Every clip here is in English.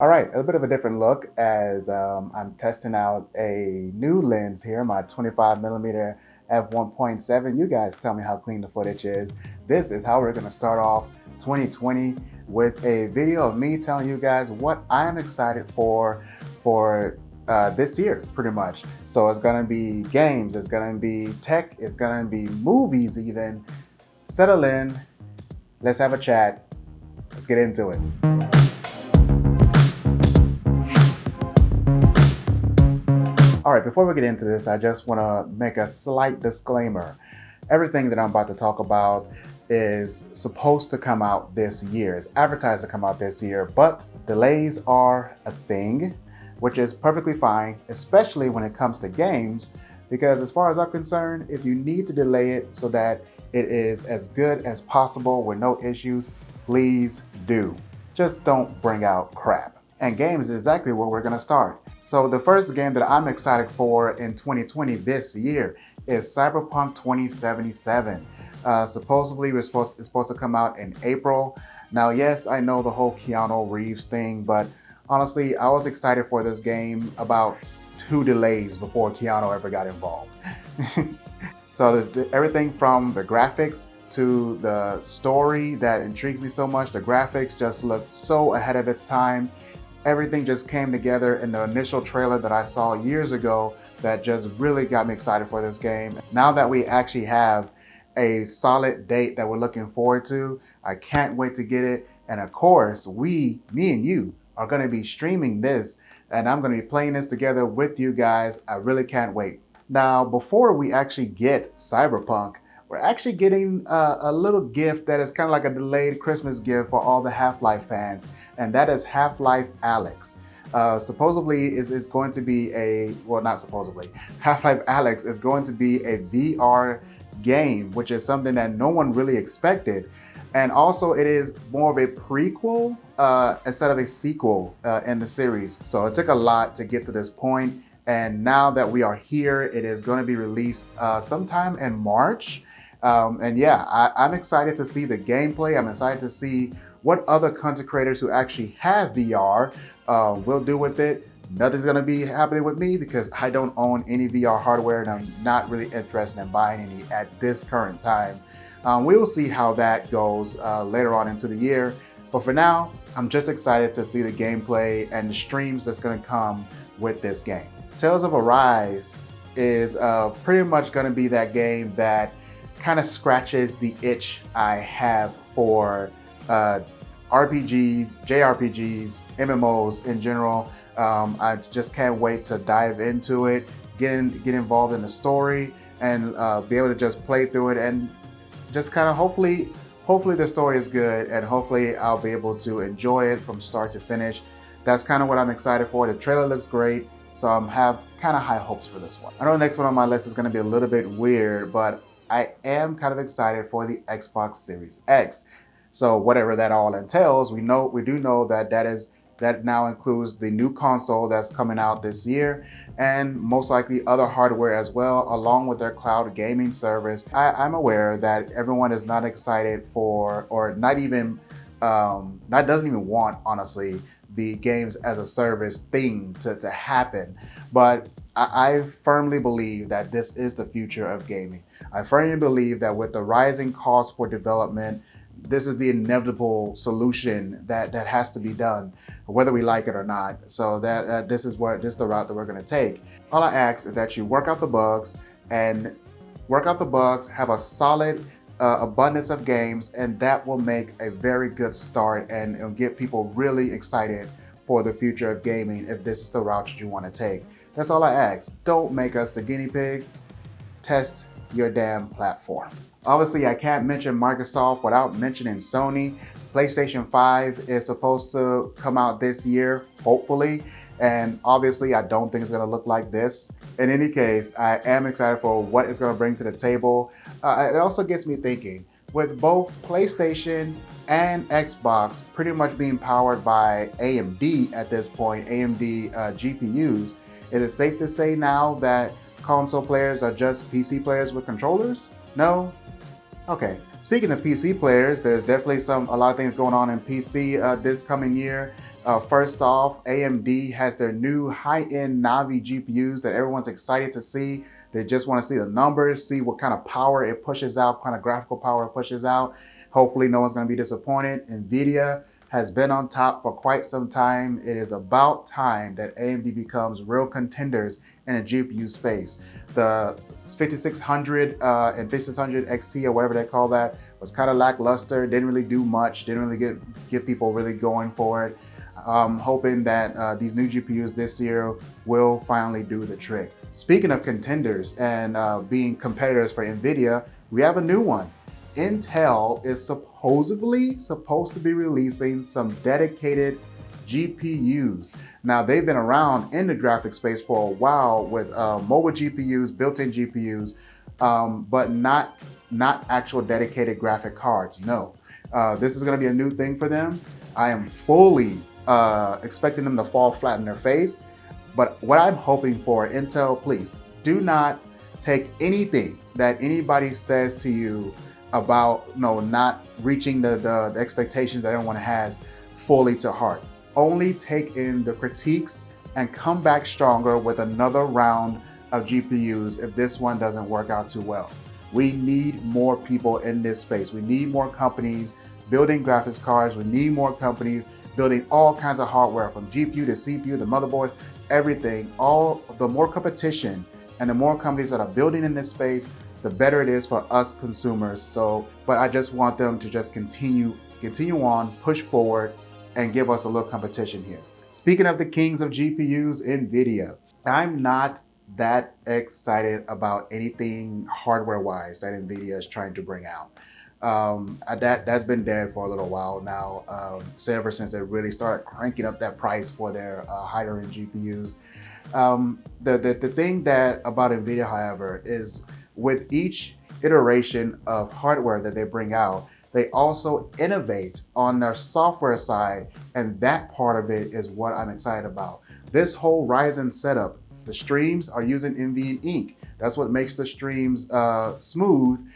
All right, a bit of a different look as I'm testing out a new lens here, my 25 millimeter f1.7. You guys tell me how clean the footage is. This is how we're going to start off 2020 with a video of me telling you guys what I'm excited for this year, pretty much. So it's going to be games, it's going to be tech, it's going to be movies even. Settle in, let's have a chat, let's get into it. All right, before we get into this, I just want to make a slight disclaimer. Everything that I'm about to talk about is supposed to come out this year. It's advertised to come out this year, but delays are a thing, which is perfectly fine, especially when it comes to games, because as far as I'm concerned, if you need to delay it so that it is as good as possible with no issues, please do. Just don't bring out crap. And games is exactly where we're gonna start. So the first game that I'm excited for in 2020 this year is Cyberpunk 2077. Supposedly it's supposed to come out in April. Now, yes, I know the whole Keanu Reeves thing, but honestly, I was excited for this game about 2 delays before Keanu ever got involved. So everything from the graphics to the story that intrigues me so much, the graphics just looked so ahead of its time. Everything just came together in the initial trailer that I saw years ago that just really got me excited for this game. Now that we actually have a solid date that we're looking forward to, I can't wait to get it. And of course, me and you are going to be streaming this, and I'm going to be playing this together with you guys. I really can't wait. Now, before we actually get Cyberpunk, we're actually getting a little gift that is kind of like a delayed Christmas gift for all the Half-Life fans, and that is Half-Life Alyx. Supposedly is going to be not supposedly, Half-Life Alyx is going to be a VR game, which is something that no one really expected. And also it is more of a prequel instead of a sequel in the series. So it took a lot to get to this point. And now that we are here, it is going to be released sometime in March. And yeah, I'm excited to see the gameplay. I'm excited to see what other content creators who actually have VR will do with it. Nothing's going to be happening with me because I don't own any VR hardware and I'm not really interested in buying any at this current time. We will see how that goes later on into the year. But for now, I'm just excited to see the gameplay and the streams that's going to come with this game. Tales of Arise is pretty much going to be that game that kind of scratches the itch I have for RPGs, JRPGs, MMOs in general. I just can't wait to dive into it, get involved in the story, and be able to just play through it and just kind of hopefully the story is good and hopefully I'll be able to enjoy it from start to finish. That's kind of what I'm excited for. The trailer looks great, so I have kind of high hopes for this one. I know the next one on my list is going to be a little bit weird, but I am kind of excited for the Xbox Series X. So whatever that all entails, we do know that now includes the new console that's coming out this year and most likely other hardware as well, along with their cloud gaming service. I'm aware that everyone is not excited for, or not even, doesn't even want, honestly, the games as a service thing to happen. But I firmly believe that this is the future of gaming. I firmly believe that with the rising cost for development, this is the inevitable solution that has to be done, whether we like it or not. So this is the route that we're going to take. All I ask is that you work out the bugs, have a solid abundance of games, and that will make a very good start and get people really excited for the future of gaming if this is the route that you want to take. That's all I ask. Don't make us the guinea pigs. Test your damn platform. Obviously, I can't mention Microsoft without mentioning Sony. PlayStation 5 is supposed to come out this year, hopefully. And obviously, I don't think it's going to look like this. In any case, I am excited for what it's going to bring to the table. It also gets me thinking, with both PlayStation and Xbox pretty much being powered by AMD at this point, AMD GPUs, is it safe to say now that console players are just PC players with controllers? No? Okay. Speaking of PC players, there's definitely a lot of things going on in PC this coming year. First off, AMD has their new high-end Navi GPUs that everyone's excited to see. They just want to see the numbers, see what kind of power it pushes out, kind of graphical power it pushes out. Hopefully no one's going to be disappointed. Nvidia has been on top for quite some time. It is about time that AMD becomes real contenders in a GPU space. The 5600 and 5600 XT or whatever they call that was kind of lackluster, didn't really do much, didn't really get people really going for it. I'm hoping that these new GPUs this year will finally do the trick. Speaking of contenders and being competitors for Nvidia, we have a new one. Intel is supposedly supposed to be releasing some dedicated GPUs. Now, they've been around in the graphics space for a while with mobile GPUs, built-in GPUs, but not actual dedicated graphic cards. No, this is going to be a new thing for them. I am fully expecting them to fall flat in their face. But what I'm hoping for, Intel, please do not take anything that anybody says to you about not reaching the expectations that everyone has fully to heart. Only take in the critiques and come back stronger with another round of GPUs if this one doesn't work out too well. We need more people in this space. We need more companies building graphics cards. We need more companies building all kinds of hardware, from GPU to CPU, the motherboards, everything. All the more competition and the more companies that are building in this space, the better it is for us consumers. But I just want them to just continue on, push forward, and give us a little competition here. Speaking of the kings of GPUs, Nvidia. I'm not that excited about anything hardware-wise that Nvidia is trying to bring out. That's been dead for a little while now, ever since they really started cranking up that price for their higher-end GPUs. The thing that about Nvidia, however, is with each iteration of hardware that they bring out, they also innovate on their software side, and that part of it is what I'm excited about. This whole Ryzen setup, the streams are using NVIDIA Ink. That's what makes the streams smooth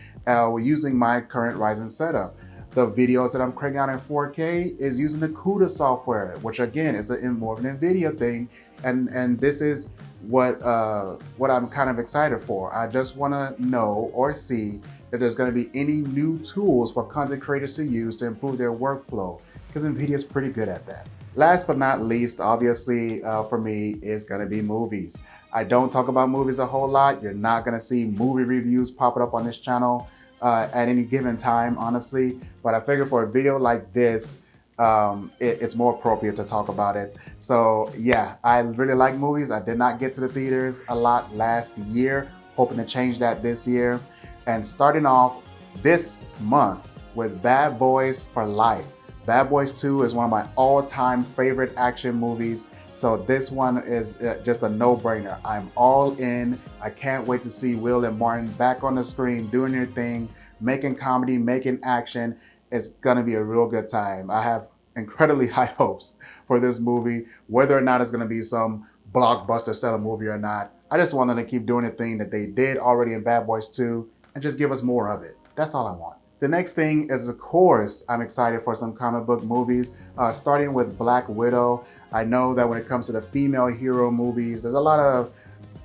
using my current Ryzen setup. The videos that I'm cranking out in 4K is using the CUDA software, which again is more of an NVIDIA thing, and this is what I'm kind of excited for. I just want to know or see if there's going to be any new tools for content creators to use to improve their workflow, because NVIDIA is pretty good at that. Last but not least, obviously for me, is going to be movies. I don't talk about movies a whole lot. You're not going to see movie reviews popping up on this channel at any given time, honestly. But I figured for a video like this, it's more appropriate to talk about it. So yeah, I really like movies. I did not get to the theaters a lot last year, hoping to change that this year. And starting off this month with Bad Boys for Life. Bad Boys 2 is one of my all-time favorite action movies. So this one is just a no-brainer. I'm all in. I can't wait to see Will and Martin back on the screen doing their thing, making comedy, making action. It's gonna be a real good time. I have incredibly high hopes for this movie, whether or not it's gonna be some blockbuster style movie or not. I just want them to keep doing the thing that they did already in Bad Boys 2 and just give us more of it. That's all I want. The next thing is, of course, I'm excited for some comic book movies, starting with Black Widow. I know that when it comes to the female hero movies, there's a lot of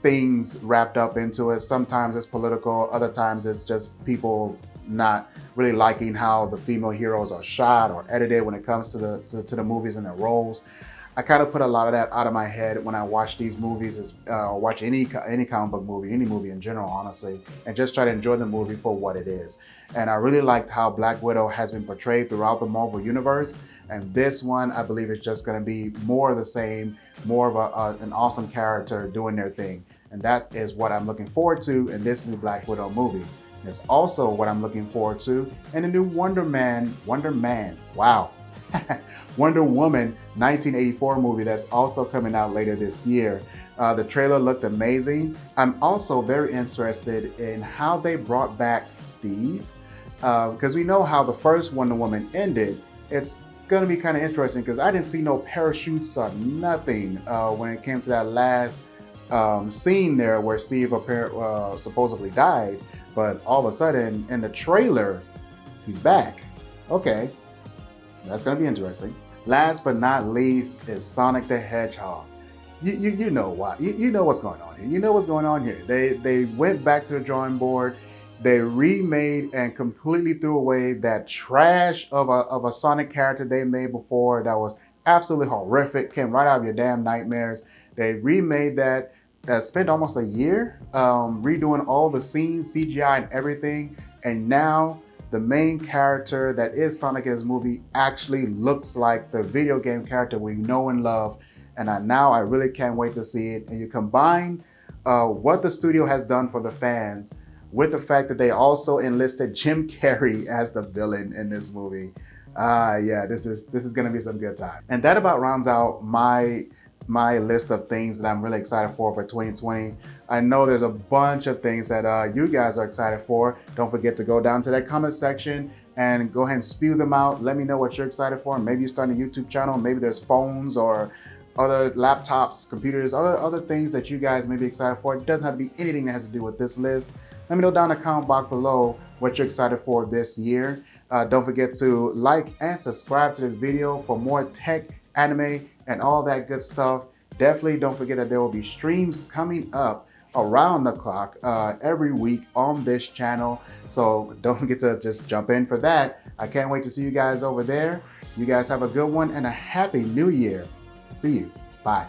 things wrapped up into it. Sometimes it's political, other times it's just people not really liking how the female heroes are shot or edited when it comes to the movies and their roles. I kind of put a lot of that out of my head when I watch these movies, watch any comic book movie, any movie in general, honestly, and just try to enjoy the movie for what it is. And I really liked how Black Widow has been portrayed throughout the Marvel Universe. And this one, I believe, is just going to be more of the same, more of an awesome character doing their thing. And that is what I'm looking forward to in this new Black Widow movie. And it's also what I'm looking forward to in the new Wonder Woman 1984 movie that's also coming out later this year. The trailer looked amazing. I'm also very interested in how they brought back Steve, because we know how the first Wonder Woman ended. It's gonna be kind of interesting because I didn't see no parachutes or nothing when it came to that last scene there where Steve supposedly died, but all of a sudden in the trailer, he's back. Okay, that's gonna be interesting. Last but not least is Sonic the Hedgehog. You know what? You know what's going on here. You know what's going on here. They went back to the drawing board. They remade and completely threw away that trash of a Sonic character they made before that was absolutely horrific, came right out of your damn nightmares. They remade that, spent almost a year redoing all the scenes, CGI and everything, and now the main character that is Sonic in this movie actually looks like the video game character we know and love. And now I really can't wait to see it. And you combine what the studio has done for the fans with the fact that they also enlisted Jim Carrey as the villain in this movie. Yeah, this is gonna be some good time. And that about rounds out my list of things that I'm really excited for 2020. I know there's a bunch of things that you guys are excited for. Don't forget to go down to that comment section and go ahead and spew them out. Let me know what you're excited for. Maybe you're starting a YouTube channel. Maybe there's phones or other laptops, computers, other things that you guys may be excited for. It doesn't have to be anything that has to do with this list. Let me know down in the comment box below what you're excited for this year. Don't forget to like and subscribe to this video for more tech, anime, and all that good stuff. Definitely don't forget that there will be streams coming up around the clock every week on this channel. So don't forget to just jump in for that. I can't wait to see you guys over there. You guys have a good one and a happy new year. See you. Bye.